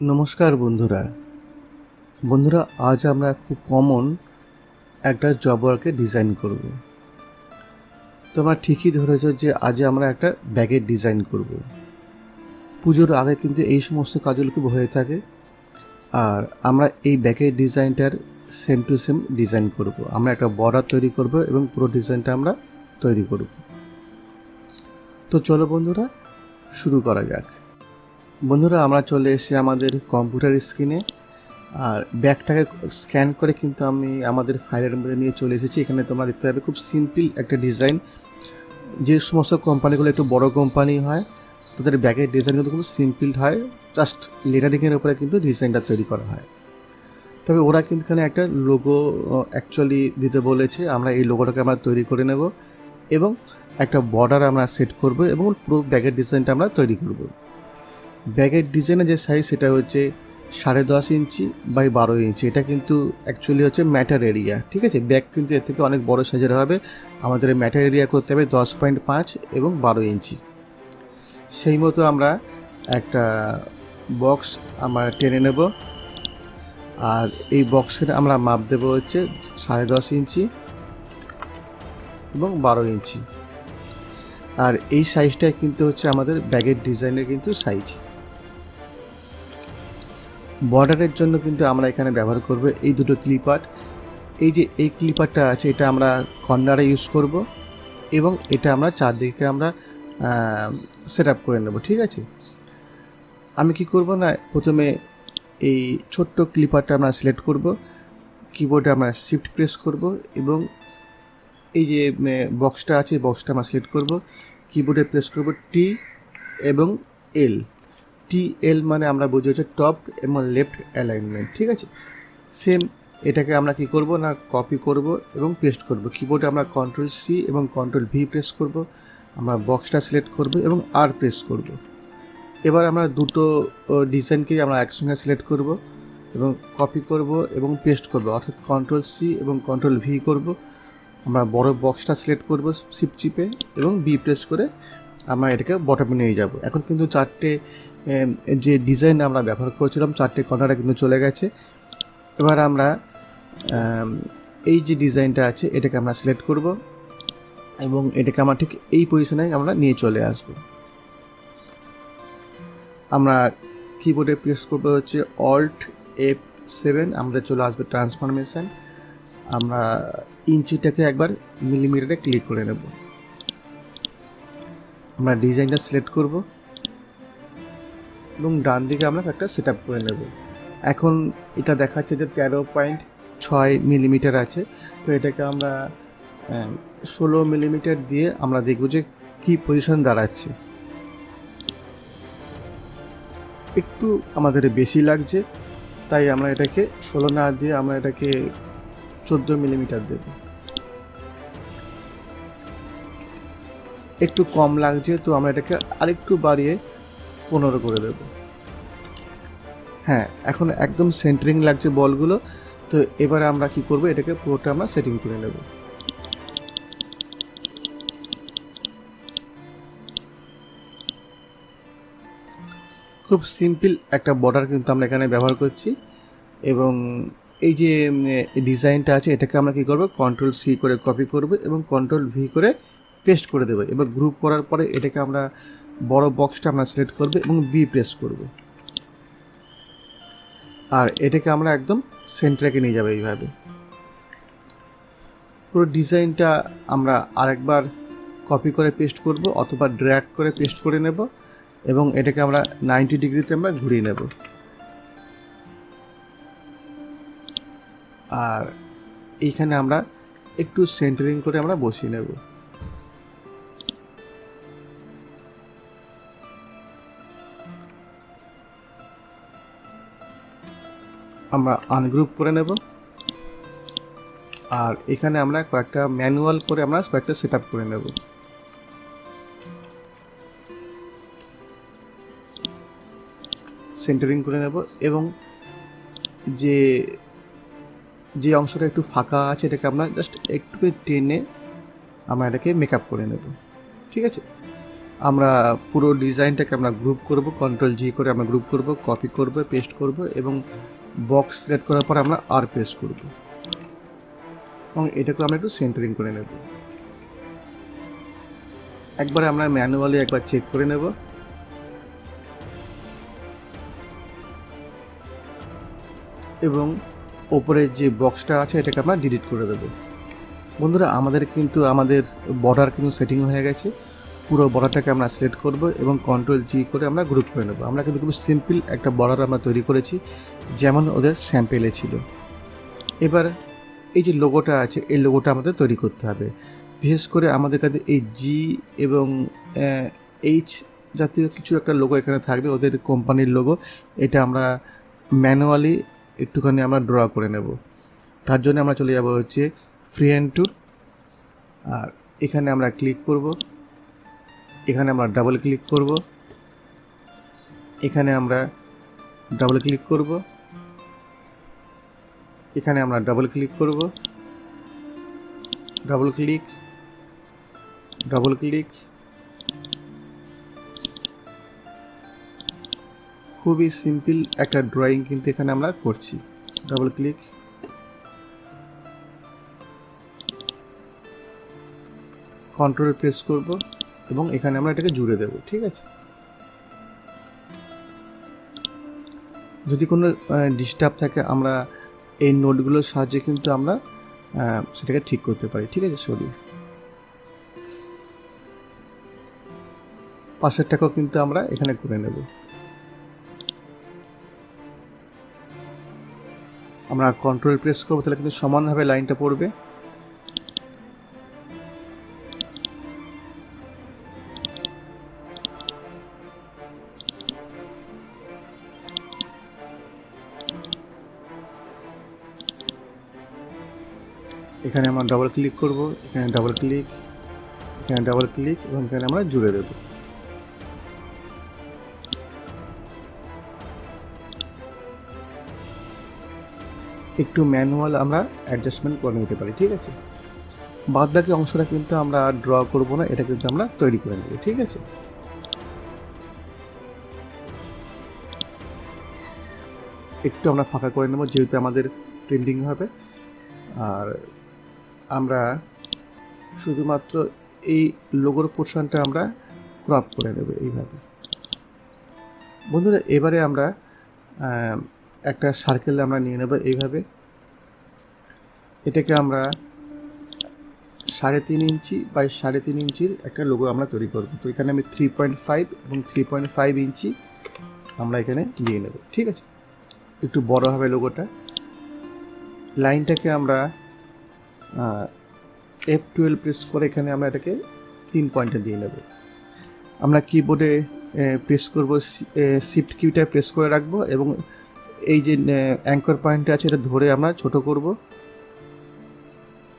নমস্কার বন্ধুরা আজ আমরা খুব কমন একটা জব ওয়ার্কের ডিজাইন করব। তোমরা ঠিকই ধরেছো যে আজ আমরা একটা ব্যাগের ডিজাইন করব। পুজোর আগে কিন্তু এই সমস্ত কাজগুলো খুব হয়ে থাকে, আর আমরা এই ব্যাগের ডিজাইনটার সেম টু সেম ডিজাইন করব। আমরা একটা বর্ডার তৈরি করব এবং পুরো ডিজাইনটা আমরা তৈরি করব। তো চলো বন্ধুরা শুরু করা যাক। বন্ধুরা আমরা চলে এসে আমাদের কম্পিউটার স্ক্রিনে, আর ব্যাগটাকে স্ক্যান করে কিন্তু আমি আমাদের ফাইলের মধ্যে নিয়ে চলে এসেছি। এখানে তোমরা দেখতে পাবে খুব সিম্পল একটা ডিজাইন। যে সমস্ত কোম্পানিগুলো একটু বড় কোম্পানি হয় তাদের ব্যাগের ডিজাইন কিন্তু খুব সিম্পল হয়, জাস্ট লেটারিংয়ের উপরে কিন্তু ডিজাইনটা তৈরি করা হয়। তবে ওরা কিন্তু এখানে একটা লোগো অ্যাকচুয়ালি দিতে বলেছে। আমরা এই লোগোটাকে আমরা তৈরি করে নেব এবং একটা বর্ডার আমরা সেট করব এবং পুরো ব্যাগের ডিজাইনটা আমরা তৈরি করব। ব্যাগের ডিজাইনের যে সাইজ সেটা হচ্ছে 10.5 ইঞ্চি বাই 12 ইঞ্চি। এটা কিন্তু অ্যাকচুয়ালি হচ্ছে ম্যাটার এরিয়া, ঠিক আছে। ব্যাগ কিন্তু এর থেকে অনেক বড় সাইজের হবে। আমাদের ম্যাটার এরিয়া করতে হবে 10.5 এবং 12 ইঞ্চি। সেই মতো আমরা একটা বক্স আমরা টেনে নেব, আর এই বক্সের আমরা মাপ দেব হচ্ছে 10.5 ইঞ্চি এবং 12 ইঞ্চি। আর এই সাইজটাই কিন্তু হচ্ছে আমাদের ব্যাগের ডিজাইনের কিন্তু সাইজ। বর্ডারের জন্য কিন্তু আমরা এখানে ব্যবহার করব এই দুটো ক্লিপার। এই ক্লিপারটা আছে এটা আমরা কর্নারে ইউজ করব এবং এটা আমরা চারদিকে আমরা সেট আপ করে নেব, ঠিক আছে। আমি কি করব না, প্রথমে এই ছোট্ট ক্লিপারটা আমরা সিলেক্ট করব, কিবোর্ডে আমরা শিফট প্রেস করব এবং এই যে বক্সটা আছে বক্সটা আমরা সিলেক্ট করব, কিবোর্ডে প্রেস করব টি এবং এল। টিএল মানে আমরা বুঝি হচ্ছে টপ এবং লেফট অ্যালাইনমেন্ট, ঠিক আছে। সেম এটাকে আমরা কি করব না, কপি করব এবং পেস্ট করব। কিবোর্ডে আমরা Ctrl+C এবং Ctrl+V প্রেস করব, আমরা বক্সটা সিলেক্ট করব এবং আর প্রেস করব। এবার আমরা দুটো ডিজাইনকেই আমরা একসঙ্গে সিলেক্ট করব এবং কপি করব এবং পেস্ট করব, অর্থাৎ Ctrl+C এবং Ctrl+V করব। আমরা বড় বক্সটা সিলেক্ট করব শিফট চিপে এবং বি প্রেস করে আমরা এটাকে বটমে নিয়ে যাব। এখন কিন্তু চারটে যে ডিজাইন আমরা ব্যবহার করেছিলাম চারটে কর্নারে কিন্তু চলে গেছে। এবার আমরা এই যে ডিজাইনটা আছে এটাকে আমরা সিলেক্ট করব এবং এটাকে আমরা ঠিক এই পজিশনে আমরা নিয়ে চলে আসব। আমরা কিবোর্ডে প্রেস করবো হচ্ছে Alt F7, আমাদের চলে আসবে ট্রান্সফরমেশন। আমরা ইঞ্চিটাকে একবার মিলিমিটারে ক্লিক করে নেব। আমরা ডিজাইনটা সিলেক্ট করব এবং ডান দিকে আমরা একটা সেট আপ করে নেব। এখন এটা দেখাচ্ছে যে 13.6 মিলিমিটার আছে, তো এটাকে আমরা 16 মিলিমিটার দিয়ে আমরা দেখব যে কী পজিশন দাঁড়াচ্ছে। একটু আমাদের বেশি লাগছে, তাই আমরা এটাকে 16 না দিয়ে আমরা এটাকে 14 মিলিমিটার দেব। একটু কম লাগছে, তো আমরা এটাকে আরেকটু বাড়িয়ে 15 করে দেব। হ্যাঁ, এখন একদম সেন্টারিং লাগছে বলগুলো। তো এবারে আমরা কি করব, এটাকে পুরোটা আমরা সেটিং করে নেব। খুব সিম্পল একটা বর্ডার কিন্তু আমরা এখানে ব্যবহার করছি এবং এই যে ডিজাইনটা আছে এটাকে আমরা কি করব, Ctrl+C করে কপি করব এবং Ctrl+V করে পেস্ট করে দেবো। এবার গ্রুপ করার পরে এটাকে আমরা বড় বক্সটা আমরা সিলেক্ট করব এবং বি প্রেস করব, আর এটাকে আমরা একদম সেন্টারে নিয়ে যাবো। এইভাবে পুরো ডিজাইনটা আমরা আরেকবার কপি করে পেস্ট করব অথবা ড্র্যাগ করে পেস্ট করে নেব এবং এটাকে আমরা 90 ডিগ্রিতে আমরা ঘুরিয়ে নেব। আর এইখানে আমরা একটু সেন্টারিং করে আমরা বসিয়ে নেব। আমরা আনগ্রুপ করে নেব, আর এখানে আমরা কয়েকটা ম্যানুয়াল করে আমরা কয়েকটা সেট আপ করে নেব। সেন্টারিং করে নেব এবং যে যে অংশটা একটু ফাঁকা আছে এটাকে আমরা জাস্ট একটু টেনে আমরা এটাকে মেকআপ করে নেব, ঠিক আছে। আমরা পুরো ডিজাইনটাকে আমরা গ্রুপ করব, CTRL G করে আমরা গ্রুপ করব, কপি করব, পেস্ট করব এবং বক্স সিলেক্ট করার পর আমরা আর পেস্ট করব এবং এটাকে আমরা একটু সেন্টারিং করে নেব। একবার আমরা ম্যানুয়ালি একবার চেক করে নেব। এবং ওপরের যে বক্সটা আছে এটাকে আমরা ডিলিট করে দেব। বন্ধুরা আমাদের কিন্তু বর্ডার কিন্তু সেটিং হয়ে গেছে। পুরো বর্ডারটাকে আমরা সিলেক্ট করব এবং CTRL G করে আমরা গ্রুপ করে নেব। আমরা কিন্তু খুব সিম্পল একটা বর্ডার আমরা তৈরি করেছি, যেমন ওদের স্যাম্পেলে ছিল। এবার এই যে লোগোটা আছে এই লোগোটা আমাদের তৈরি করতে হবে। বিশেষ করে আমাদের কাছে এই G এবং H জাতীয় কিছু একটা লোগো এখানে থাকবে, ওদের কোম্পানির লোগো। এটা আমরা ম্যানুয়ালি একটুখানি আমরা ড্র করে নেব। তার জন্য আমরা চলে যাব হচ্ছে ফ্রি হ্যান্ড টুল, আর এখানে আমরা ক্লিক করব, এখানে আমরা ডাবল ক্লিক করব, এখানে আমরা ডাবল ক্লিক করব, এখানে আমরা ডাবল ক্লিক করব, ডাবল ক্লিক, ডাবল ক্লিক। খুবই সিম্পল একটা ড্রয়িং কিন্তু এখানে আমরা করছি। ডাবল ক্লিক, কন্ট্রোল প্রেস করব এবং এখানে আমরা এটাকে জুড়ে দেব। ঠিক আছে, যদি কোনো ডিস্টার্ব থাকে আমরা এই নোটগুলোর সাহায্যে কিন্তু আমরা সেটাকে ঠিক করতে পারি। ঠিক আছে, সরি পাশেরটাকেও কিন্তু আমরা এখানে করে নেব। আমরা কন্ট্রোল প্রেস করবো, তাহলে কিন্তু সমানভাবে লাইনটা পড়বে। এখানে আমরা ডাবল ক্লিক করব, এখানে ডাবল ক্লিক, এখানে ডাবল ক্লিক এবং এখানে আমরা জুড়ে দেব। একটু ম্যানুয়াল আমরা অ্যাডজাস্টমেন্ট করে নিতে পারি। ঠিক আছে, বাদ বাকি অংশটা কিন্তু আমরা ড্র করব না, এটা কিন্তু আমরা তৈরি করে নেব। ঠিক আছে, একটু আমরা ফাঁকা করে নেব যেহেতু আমাদের প্রিন্টিং হবে। আর আমরা শুধুমাত্র এই লোগোর পোর্শনটা আমরা ক্রপ করে নেব এইভাবে। বন্ধুরা এবারে আমরা একটা সার্কেল আমরা নিয়ে নেব এইভাবে। এটাকে আমরা 3.5 ইঞ্চি বাই 3.5 ইঞ্চির একটা লোগো আমরা তৈরি করব। তো এখানে আমি 3.5 এবং 3.5 ইঞ্চি আমরা এখানে দিয়ে নেব। ঠিক আছে, একটু বড় হবে লোগোটা। লাইনটাকে আমরা F12 প্রেস করে এখানে আমরা এটাকে 3 পয়েন্টে দিয়ে নেব। আমরা কিবোর্ডে প্রেস করব, শিফট কিটা প্রেস করে রাখবো এবং এই যে অ্যাঙ্কর পয়েন্টটা আছে এটা ধরে আমরা ছোট করব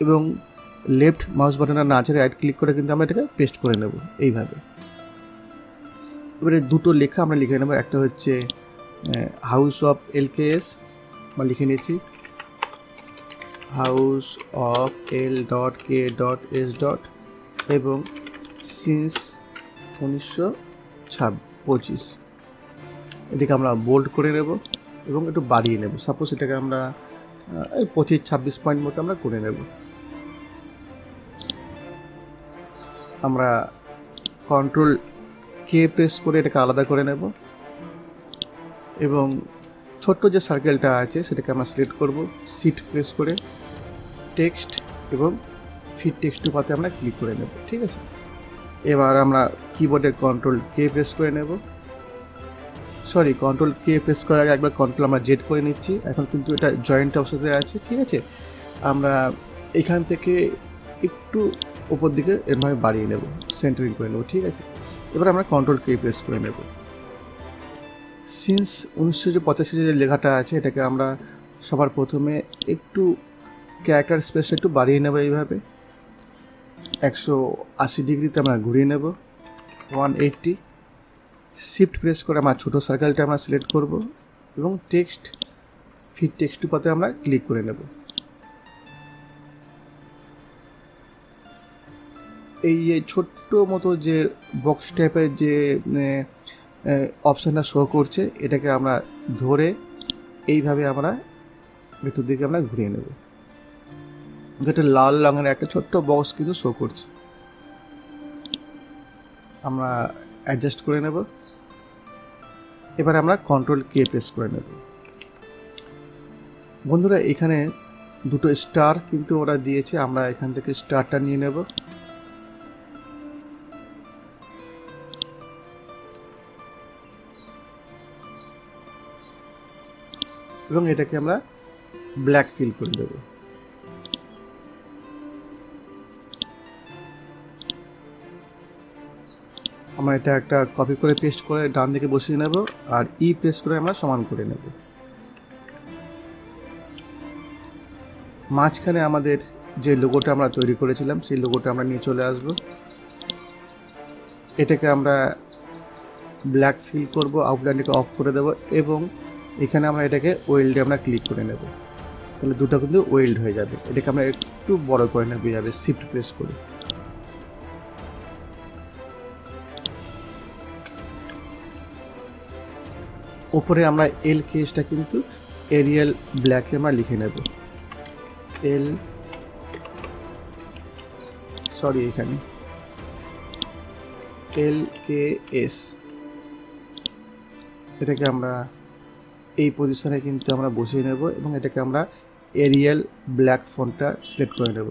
এবং লেফট মাউস বাটনটা না ছেড়ে রাইট ক্লিক করে কিন্তু আমরা এটাকে পেস্ট করে নেব এইভাবে। এবারে দুটো লেখা আমরা লিখে নেব, একটা হচ্ছে হাউস অফ LKS, আমরা লিখে নিয়েছি হাউস অফ L.K.S. এবং সিন্স 1925। এটাকে আমরা বোল্ড করে নেব এবং একটু বাড়িয়ে নেব। সাপোজ এটাকে আমরা 25-26 পয়েন্ট মতো আমরা করে নেব। আমরা CTRL-K প্রেস করে এটাকে আলাদা করে নেব এবং ছোট্ট যে সার্কেলটা আছে সেটাকে আমরা সিলেক্ট করব, শিফট প্রেস করে টেক্সট এবং ফিট টেক্সট টু পাতে আমরা ক্লিক করে নেব। ঠিক আছে, এবার আমরা কিবোর্ডে CTRL-K প্রেস করে নেব। সরি, CTRL-K প্রেস করার আগে একবার কন্ট্রোল আমরা জেড করে নিচ্ছি। এখন কিন্তু এটা জয়েন্ট অবস্থাতে আছে। ঠিক আছে, আমরা এখান থেকে একটু উপর দিকে এভাবে বাড়িয়ে নেব, সেন্টারিং করে নেব। ঠিক আছে, এবার আমরা CTRL-K প্রেস করে নেব। সিন্স 1985 যে লেখাটা আছে এটাকে আমরা সবার প্রথমে একটু ক্যারেক্টার স্পেসটা একটু বাড়িয়ে নেব এইভাবে। 180 ডিগ্রিতে আমরা ঘুরিয়ে নেব 180। শিফট প্রেস করে আমার ছোটো সার্কেলটা আমরা সিলেক্ট করব এবং টেক্সট ফিট টেক্সট টু পাতে আমরা ক্লিক করে নেব। এই যে ছোট্ট মতো যে বক্স টাইপের যে অপশানটা শো করছে, এটাকে আমরা ধরে এইভাবে আমরা ভেতর দিকে আমরা ঘুরিয়ে নেব। একটা লাল রঙের একটা ছোট্ট বক্স কিন্তু শো করছে, আমরা অ্যাডজাস্ট করে নেব। এবার আমরা কন্ট্রোল কে প্রেস করে নেব। বন্ধুরা এখানে দুটো স্টার কিন্তু ওরা দিয়েছে, আমরা এখান থেকে স্টারটা নিয়ে নেব। এবং এটাকে আমরা ব্ল্যাক ফিল করে দেব। আমরা এটা একটা কপি করে পেস্ট করে ডান দিকে বসিয়ে নেব, আর ই প্রেস করে আমরা সমান করে নেব। মাঝখানে আমাদের যে লোগোটা আমরা তৈরি করেছিলাম সেই লোগোটা আমরা নিয়ে চলে আসব। এটাকে আমরা ব্ল্যাক ফিল করব, আউটলাইনটাকে অফ করে দেব, এবং এখানে আমরা এটাকে ওয়েল্ডে আমরা ক্লিক করে নেব। তাহলে দুটো কিন্তু ওয়েল্ড হয়ে যাবে। এটাকে আমরা একটু বড় করে নেব, যাবে শিফট প্রেস করে। ওপরে আমরা এল কেসটা কিন্তু এরিয়াল ব্ল্যাকে আমরা লিখে নেব। এখানে LKS, এটাকে আমরা এই পজিশনে কিন্তু আমরা বসিয়ে নেব, এবং এটাকে আমরা এরিয়াল ব্ল্যাক ফন্টটা সিলেক্ট করে নেব।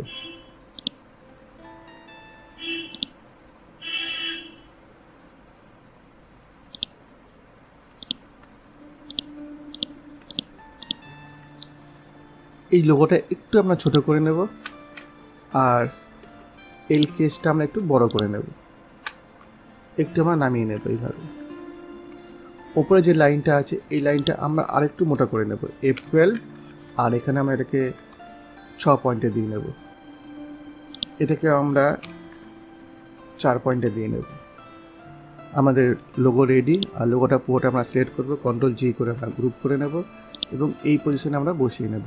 এই লোগোটা একটু আমরা ছোট করে নেব, আর এল কেসটা আমরা একটু বড় করে নেব, একটু আমরা নামিয়ে নেব এইভাবে। ওপরে যে লাইনটা আছে এই লাইনটা আমরা আরেকটু মোটা করে নেব, F12, আর এখানে আমরা এটাকে 6 পয়েন্টে দিয়ে নেব। এটাকে আমরা 4 পয়েন্টে দিয়ে নেব। আমাদের লোগো রেডি। আর লোগোটা পুরোটা আমরা সিলেক্ট করব, কন্ট্রোল জি করে আমরা গ্রুপ করে নেব, এবং এই পজিশনে আমরা বসিয়ে নেব।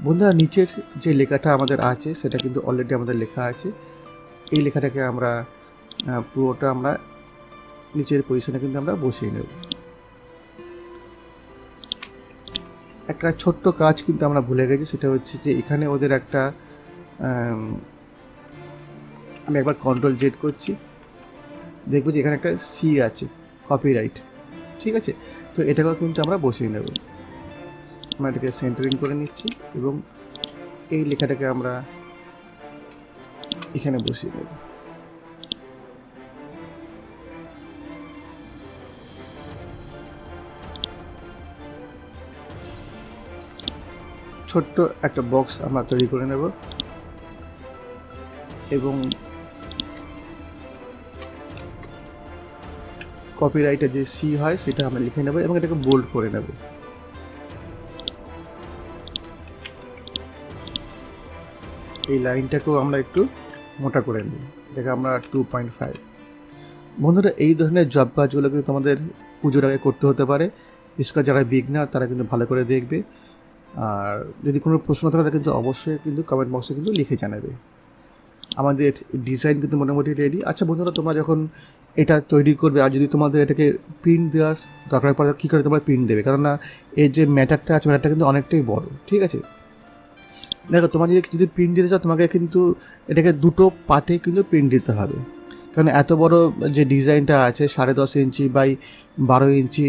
বন্ধুরা নিচের যে লেখাটা আমাদের আছে সেটা কিন্তু অলরেডি আমাদের লেখা আছে। এই লেখাটাকে আমরা পুরোটা আমরা নিচের পজিশনে কিন্তু আমরা বসিয়ে নেব। একটা ছোট্ট কাজ কিন্তু আমরা ভুলে গেছি, সেটা হচ্ছে যে এখানে ওদের একটা আমি একবার কন্ট্রোল জেড করছি, দেখবো যে এখানে একটা সি আছে, কপিরাইট। ঠিক আছে, তো এটাকেও কিন্তু আমরা বসিয়ে নেব। আমরা এটাকে সেন্টারিং করে নিচ্ছি, এবং এই লেখাটাকে আমরা এখানে বসিয়ে নেব। ছোট্ট একটা বক্স আমরা তৈরি করে নেব, এবং কপিরাইটে যে সি হয় সেটা আমরা লিখে নেব, এবং এটাকে বোল্ড করে নেব। এই লাইনটাকেও আমরা একটু মোটা করে নেব, এটাকে আমরা 2.5। বন্ধুরা এই ধরনের জব কাজগুলো কিন্তু আমাদের পুজোর আগে করতে হতে পারে, বিশেষ করে যারা বিগনার তারা কিন্তু ভালো করে দেখবে। আর যদি কোনো প্রশ্ন থাকে তাহলে কিন্তু অবশ্যই কিন্তু কমেন্ট বক্সে কিন্তু লিখে জানাবে। আমাদের ডিজাইন কিন্তু মোটামুটি রেডি। আচ্ছা বন্ধুরা, তোমরা যখন এটা তৈরি করবে আর যদি তোমাদের এটাকে প্রিন্ট দেওয়ার দরকার পড়ে, কী করে তোমরা প্রিন্ট দেবে? কেননা এর যে ম্যাটারটা আছে, ম্যাটারটা কিন্তু অনেকটাই বড়। ঠিক আছে, দেখো তোমার যদি প্রিন্ট দিতে চাও তোমাকে কিন্তু এটাকে দুটো পার্টে কিন্তু প্রিন্ট দিতে হবে, কারণ এত বড় যে ডিজাইনটা আছে 10.5 ইঞ্চি বাই 12 ইঞ্চি,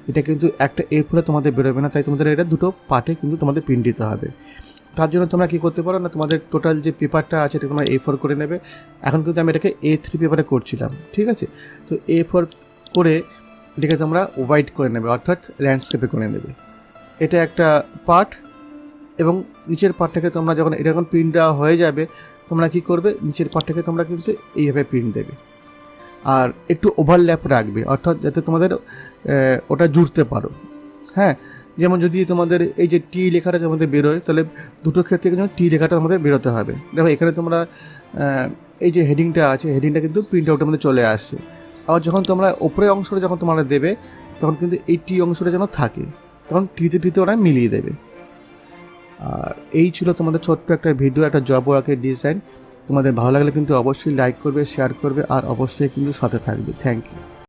এটা কিন্তু একটা A4 তোমাদের বেরোবে না, তাই তোমাদের এটা দুটো পার্টে কিন্তু তোমাদের প্রিন্ট দিতে হবে। তার জন্য তোমরা কী করতে পারো না, তোমাদের টোটাল যে পেপারটা আছে এটা তোমরা A4 করে নেবে। এখন কিন্তু আমি এটাকে A3 পেপারে করছিলাম। ঠিক আছে, তো A4 করে এটাকে তোমরা হোয়াইট করে নেবে, অর্থাৎ ল্যান্ডস্কেপে করে নেবে। এটা একটা পার্ট, এবং নিচের পার্টটাকে তোমরা যখন এটা যখন প্রিন্ট দেওয়া হয়ে যাবে তোমরা কী করবে, নিচের পার্টটাকে তোমরা কিন্তু এইভাবে প্রিন্ট দেবে, আর একটু ওভারল্যাপ রাখবে, অর্থাৎ যাতে তোমাদের ওটা জুড়তে পারো। হ্যাঁ, যেমন যদি তোমাদের এই যে টি লেখাটা তোমাদের বেরোয়, তাহলে দুটোর ক্ষেত্রে কিন্তু টি লেখাটা আমাদের বেরোতে হবে। দেখো এখানে তোমরা এই যে হেডিংটা আছে, হেডিংটা কিন্তু প্রিন্ট আউটের মধ্যে চলে আসছে। আবার যখন তোমরা ওপরের অংশটা যখন তোমরা দেবে তখন কিন্তু এই টি অংশটা যেন থাকে, তখন টিতে ওরা মিলিয়ে দেবে। আর এই ছিল তোমাদের ছোট্ট একটা ভিডিও, একটা জব ওয়ার্কের ডিজাইন। তোমাদের ভালো লাগলে কিন্তু অবশ্যই লাইক করবে, শেয়ার করবে আর অবশ্যই কিন্তু সাথে থাকবে। Thank you.